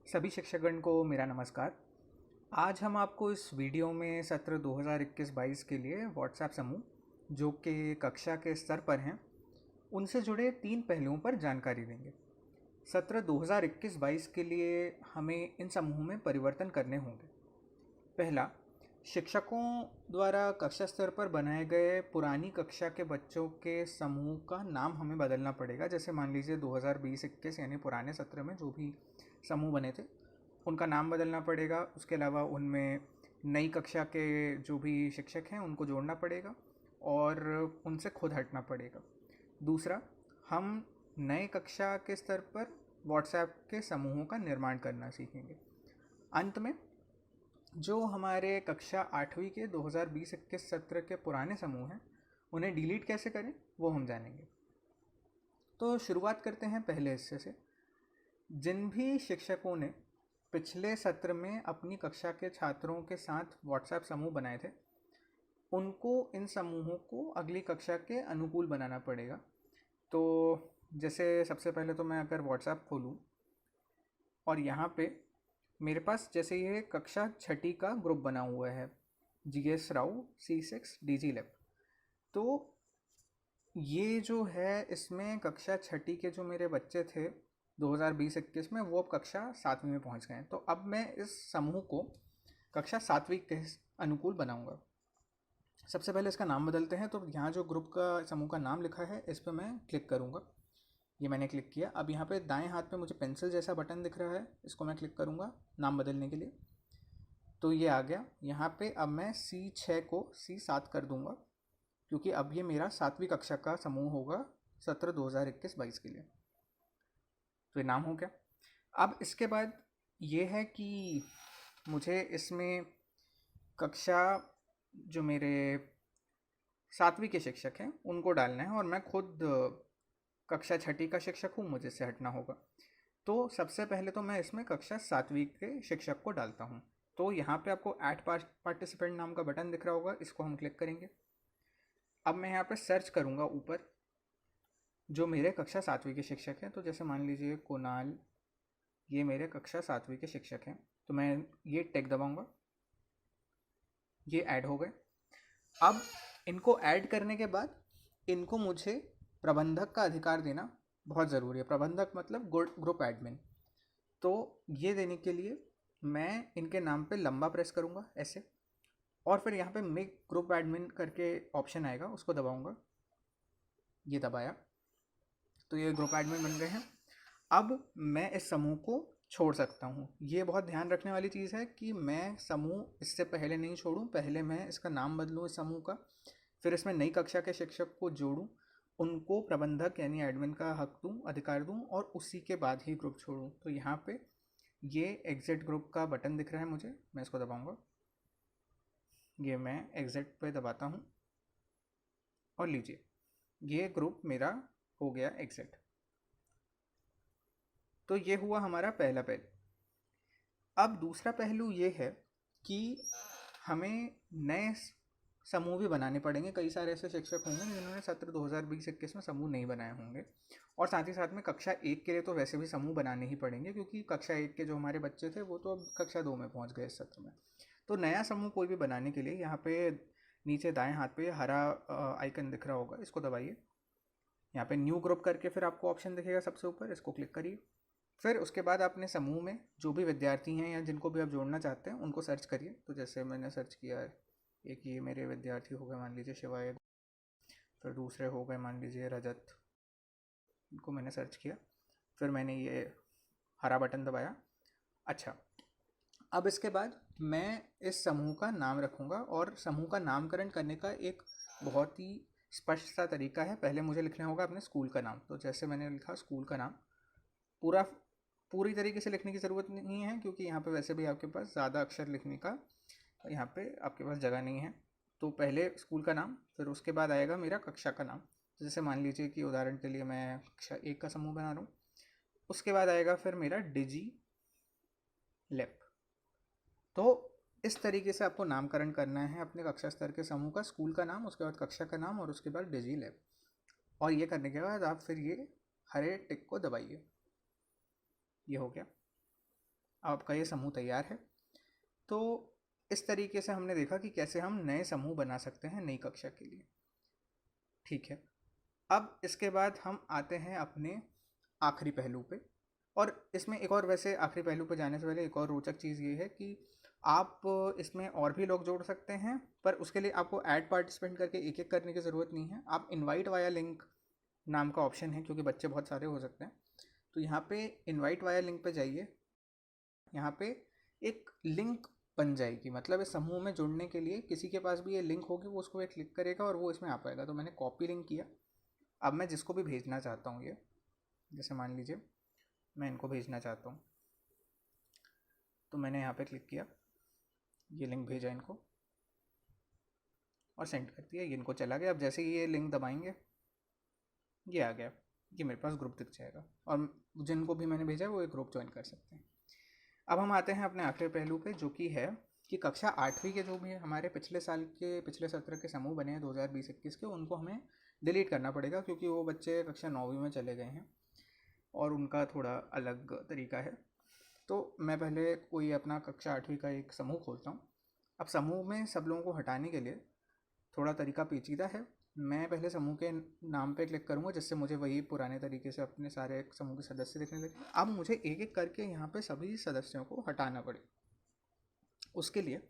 सभी शिक्षकगण को मेरा नमस्कार। आज हम आपको इस वीडियो में सत्र 2021-22 के लिए व्हाट्सएप समूह जो कि कक्षा के स्तर पर हैं उनसे जुड़े 3 पहलुओं पर जानकारी देंगे। सत्र 2021-22 के लिए हमें इन समूहों में परिवर्तन करने होंगे। पहला, शिक्षकों द्वारा कक्षा स्तर पर बनाए गए पुरानी कक्षा के बच्चों के समूह का नाम हमें बदलना पड़ेगा। जैसे मान लीजिए 2020-21 यानी पुराने सत्र में जो भी समूह बने थे उनका नाम बदलना पड़ेगा। उसके अलावा उनमें नई कक्षा के जो भी शिक्षक हैं उनको जोड़ना पड़ेगा और उनसे खुद हटना पड़ेगा। दूसरा, हम नए कक्षा के स्तर पर व्हाट्सएप के समूहों का निर्माण करना सीखेंगे। अंत में जो हमारे कक्षा 8वीं के 2020-21 सत्र के पुराने समूह हैं उन्हें डिलीट कैसे करें वो हम जानेंगे। तो शुरुआत करते हैं पहले हिस्से से। जिन भी शिक्षकों ने पिछले सत्र में अपनी कक्षा के छात्रों के साथ व्हाट्सएप समूह बनाए थे उनको इन समूहों को अगली कक्षा के अनुकूल बनाना पड़ेगा। तो जैसे सबसे पहले तो मैं अगर व्हाट्सएप खोलूँ और यहाँ पे मेरे पास जैसे ये कक्षा 6ठी का ग्रुप बना हुआ है GS Rao C6 DG lab. तो ये जो है इसमें कक्षा 6ठी के जो मेरे बच्चे थे 2020-21 में वो अब कक्षा 7वीं में पहुंच गए हैं। तो अब मैं इस समूह को कक्षा 7वीं के अनुकूल बनाऊंगा। सबसे पहले इसका नाम बदलते हैं। तो यहाँ जो ग्रुप का समूह का नाम लिखा है इस पर मैं क्लिक करूँगा। ये मैंने क्लिक किया। अब यहाँ पे दाएं हाथ पे मुझे पेंसिल जैसा बटन दिख रहा है, इसको मैं क्लिक करूँगा नाम बदलने के लिए। तो ये आ गया। यहाँ पे अब मैं C6 को C7 कर दूँगा क्योंकि अब ये मेरा 7वीं कक्षा का समूह होगा सत्र 2021-22 के लिए। तो ये नाम हो गया। अब इसके बाद ये है कि मुझे इसमें कक्षा जो मेरे 7वीं के शिक्षक हैं उनको डालना है और मैं खुद कक्षा 6ठी का शिक्षक हूँ, मुझे इससे हटना होगा। तो सबसे पहले तो मैं इसमें कक्षा 7वीं के शिक्षक को डालता हूँ। तो यहाँ पे आपको ऐड पार्टिसिपेंट नाम का बटन दिख रहा होगा, इसको हम क्लिक करेंगे। अब मैं यहाँ पे सर्च करूँगा ऊपर जो मेरे कक्षा 7वीं के शिक्षक हैं। तो जैसे मान लीजिए कुणाल, ये मेरे कक्षा 7वीं के शिक्षक हैं। तो मैं ये टैग दबाऊँगा, ये ऐड हो गए। अब इनको ऐड करने के बाद इनको मुझे प्रबंधक का अधिकार देना बहुत ज़रूरी है। प्रबंधक मतलब ग्रुप एडमिन। तो ये देने के लिए मैं इनके नाम पे लंबा प्रेस करूँगा ऐसे, और फिर यहाँ पे मेक ग्रुप एडमिन करके ऑप्शन आएगा, उसको दबाऊँगा। ये दबाया तो ये ग्रुप एडमिन बन गए हैं। अब मैं इस समूह को छोड़ सकता हूँ। ये बहुत ध्यान रखने वाली चीज़ है कि मैं समूह इससे पहले नहीं छोड़ूँ। पहले मैं इसका नाम बदलूँ इस समूह का, फिर इसमें नई कक्षा के शिक्षक को जोड़ूँ, उनको प्रबंधक यानी एडमिन का हक दूँ, अधिकार दूँ, और उसी के बाद ही ग्रुप छोड़ूँ। तो यहाँ पे ये एग्जिट ग्रुप का बटन दिख रहा है मुझे, मैं इसको दबाऊँगा। ये मैं एग्जिट पे दबाता हूँ और लीजिए ये ग्रुप मेरा हो गया एग्जिट। तो ये हुआ हमारा पहला पहलू। अब दूसरा पहलू ये है कि हमें नए समूह भी बनाने पड़ेंगे। कई सारे ऐसे शिक्षक होंगे जिन्होंने सत्र 2020-21 में समूह नहीं बनाए होंगे, और साथ ही साथ में कक्षा 1 के लिए तो वैसे भी समूह बनाने ही पड़ेंगे क्योंकि कक्षा 1 के जो हमारे बच्चे थे वो तो अब कक्षा 2 में पहुंच गए इस सत्र में। तो नया समूह कोई भी बनाने के लिए यहाँ पे नीचे दाएं हाथ पे हरा आइकन दिख रहा होगा, इसको दबाइए। यहाँ पे न्यू ग्रुप करके फिर आपको ऑप्शन दिखेगा सबसे ऊपर, इसको क्लिक करिए। फिर उसके बाद अपने समूह में जो भी विद्यार्थी हैं या जिनको भी आप जोड़ना चाहते हैं उनको सर्च करिए। तो जैसे मैंने सर्च किया है, एक ये मेरे विद्यार्थी हो गए मान लीजिए शिवाय, फिर दूसरे हो गए मान लीजिए रजत, इनको मैंने सर्च किया, फिर मैंने ये हरा बटन दबाया। अच्छा, अब इसके बाद मैं इस समूह का नाम रखूँगा और समूह का नामकरण करने का एक बहुत ही स्पष्ट सा तरीका है। पहले मुझे लिखना होगा अपने स्कूल का नाम। तो जैसे मैंने लिखा स्कूल का नाम, पूरी तरीके से लिखने की ज़रूरत नहीं है क्योंकि यहाँ पे वैसे भी आपके पास ज़्यादा अक्षर लिखने का यहाँ पे आपके पास जगह नहीं है। तो पहले स्कूल का नाम, फिर उसके बाद आएगा मेरा कक्षा का नाम। जैसे मान लीजिए कि उदाहरण के लिए मैं कक्षा 1 का समूह बना रहा हूँ। उसके बाद आएगा फिर मेरा डिजी लैब। तो इस तरीके से आपको नामकरण करना है अपने कक्षा स्तर के समूह का। स्कूल का नाम, उसके बाद कक्षा का नाम, और उसके बाद डिजी लैब। और ये करने के बाद आप फिर ये हरे टिक को दबाइए। ये हो गया। आपका ये समूह तैयार है। तो इस तरीके से हमने देखा कि कैसे हम नए समूह बना सकते हैं नई कक्षा के लिए। ठीक है, अब इसके बाद हम आते हैं अपने आखिरी पहलू पे। और इसमें एक और, वैसे आखिरी पहलू पे जाने से पहले एक और रोचक चीज़ ये है कि आप इसमें और भी लोग जोड़ सकते हैं, पर उसके लिए आपको ऐड पार्टिसिपेंट करके एक एक करने की ज़रूरत नहीं है। आप इनवाइट वाया लिंक नाम का ऑप्शन है, क्योंकि बच्चे बहुत सारे हो सकते हैं। तो यहाँ पे इनवाइट वाया लिंक पे जाइए। यहाँ पे एक लिंक बन जाएगी, मतलब इस समूह में जुड़ने के लिए किसी के पास भी ये लिंक होगी, वो उसको क्लिक करेगा और वो इसमें आ पाएगा। तो मैंने कॉपी लिंक किया। अब मैं जिसको भी भेजना चाहता हूँ, ये जैसे मान लीजिए मैं इनको भेजना चाहता हूँ, तो मैंने यहाँ पे क्लिक किया, ये लिंक भेजा इनको और सेंड कर दिया। ये इनको चला गया। अब जैसे ये लिंक दबाएंगे, ये आ गया, ये मेरे पास ग्रुप दिख जाएगा और जिनको भी मैंने भेजा है वो एक ग्रुप ज्वाइन कर सकते हैं। अब हम आते हैं अपने आखिरी पहलू पे, जो कि है कि कक्षा 8वीं के जो भी हमारे पिछले साल के पिछले सत्र के समूह बने हैं 2020-21 के, उनको हमें डिलीट करना पड़ेगा, क्योंकि वो बच्चे कक्षा 9वीं में चले गए हैं और उनका थोड़ा अलग तरीका है। तो मैं पहले कोई अपना कक्षा 8वीं का एक समूह खोलता हूँ। अब समूह में सब लोगों को हटाने के लिए थोड़ा तरीका पेचीदा है। मैं पहले समूह के नाम पे क्लिक करूँगा, जिससे मुझे वही पुराने तरीके से अपने सारे समूह के सदस्य दिखने लगे। अब मुझे एक एक करके यहाँ पे सभी सदस्यों को हटाना पड़े। उसके लिए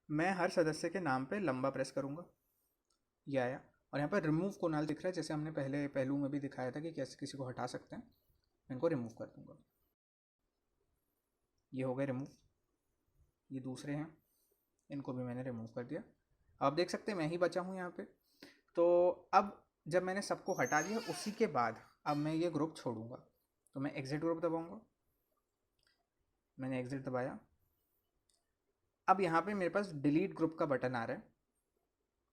मैं हर सदस्य के नाम पे लंबा प्रेस करूँगा, ये आया। और यहाँ पर रिमूव कुणाल दिख रहा है, जैसे हमने पहले पहलू में भी दिखाया था कि कैसे किसी को हटा सकते हैं। मैं इनको रिमूव कर दूँगा, ये हो गए रिमूव। ये दूसरे हैं, इनको भी मैंने रिमूव कर दिया। आप देख सकते हैं मैं ही बचा हूँ यहाँ पे। तो अब जब मैंने सबको हटा दिया, उसी के बाद अब मैं ये ग्रुप छोड़ूंगा। तो मैं एग्जिट ग्रुप दबाऊंगा, मैंने एग्जिट दबाया। अब यहाँ पे मेरे पास डिलीट ग्रुप का बटन आ रहा है,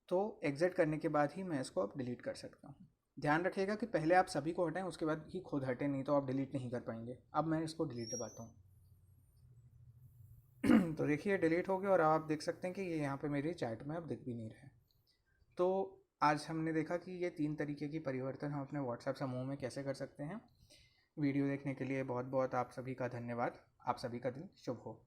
तो एग्जिट करने के बाद ही मैं इसको अब डिलीट कर सकता हूँ। ध्यान रखिएगा कि पहले आप सभी को हटाएं, उसके बाद ही खुद हटें, नहीं तो आप डिलीट नहीं कर पाएंगे। अब मैं इसको डिलीट दबाता हूँ। तो देखिए डिलीट हो गया और आप देख सकते हैं कि ये यहाँ पे मेरी चैट में अब दिख भी नहीं रहा है। तो आज हमने देखा कि ये 3 तरीके की परिवर्तन हम अपने व्हाट्सएप समूह में कैसे कर सकते हैं। वीडियो देखने के लिए बहुत बहुत आप सभी का धन्यवाद। आप सभी का दिन शुभ हो।